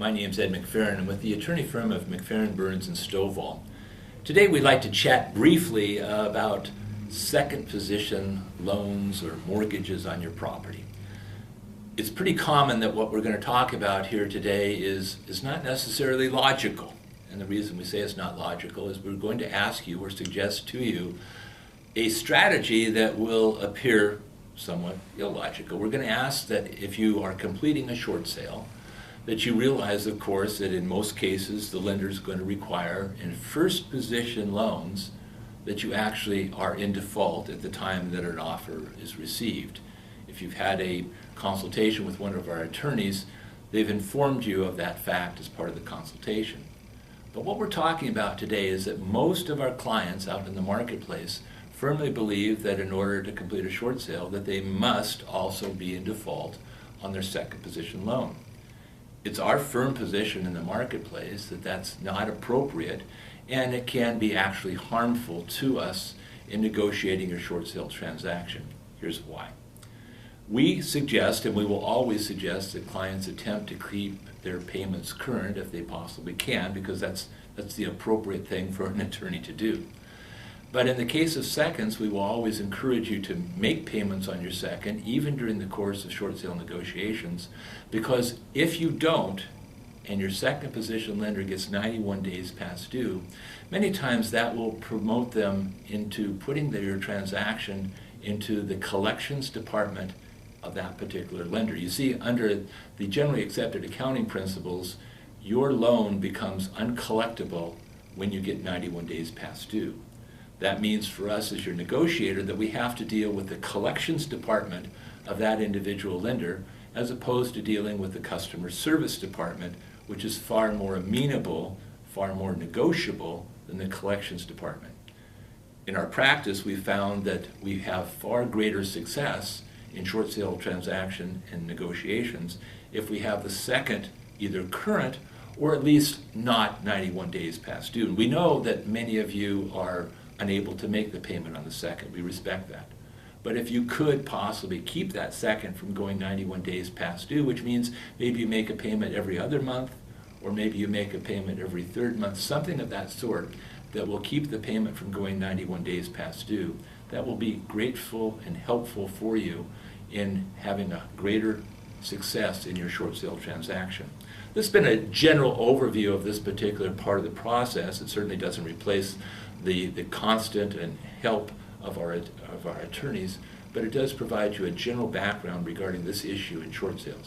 My name's Ed McFerrin. I'm with the attorney firm of McFerrin, Burns, and Stovall. Today we'd like to chat briefly about second position loans or mortgages on your property. It's pretty common that what we're going to talk about here today is not necessarily logical. And the reason we say it's not logical is we're going to ask you or suggest to you a strategy that will appear somewhat illogical. We're going to ask that if you are completing a short sale, that you realize, of course, that in most cases the lender is going to require in first position loans that you actually are in default at the time that an offer is received. If you've had a consultation with one of our attorneys, they've informed you of that fact as part of the consultation. But what we're talking about today is that most of our clients out in the marketplace firmly believe that in order to complete a short sale that they must also be in default on their second position loan. It's our firm position in the marketplace that that's not appropriate, and it can be actually harmful to us in negotiating a short sale transaction. Here's why. We suggest, and we will always suggest, that clients attempt to keep their payments current if they possibly can, because that's the appropriate thing for an attorney to do. But in the case of seconds, we will always encourage you to make payments on your second, even during the course of short sale negotiations, because if you don't, and your second position lender gets 91 days past due, many times that will promote them into putting your transaction into the collections department of that particular lender. You see, under the generally accepted accounting principles, your loan becomes uncollectible when you get 91 days past due. That means for us as your negotiator that we have to deal with the collections department of that individual lender as opposed to dealing with the customer service department, which is far more amenable, far more negotiable than the collections department. In our practice, we found that we have far greater success in short sale transaction and negotiations if we have the second either current or at least not 91 days past due. We know that many of you are unable to make the payment on the second. We respect that. But if you could possibly keep that second from going 91 days past due, which means maybe you make a payment every other month, or maybe you make a payment every third month, something of that sort that will keep the payment from going 91 days past due, that will be grateful and helpful for you in having a greater success in your short sale transaction. This has been a general overview of this particular part of the process. It certainly doesn't replace the constant and help of our attorneys, but it does provide you a general background regarding this issue in short sales.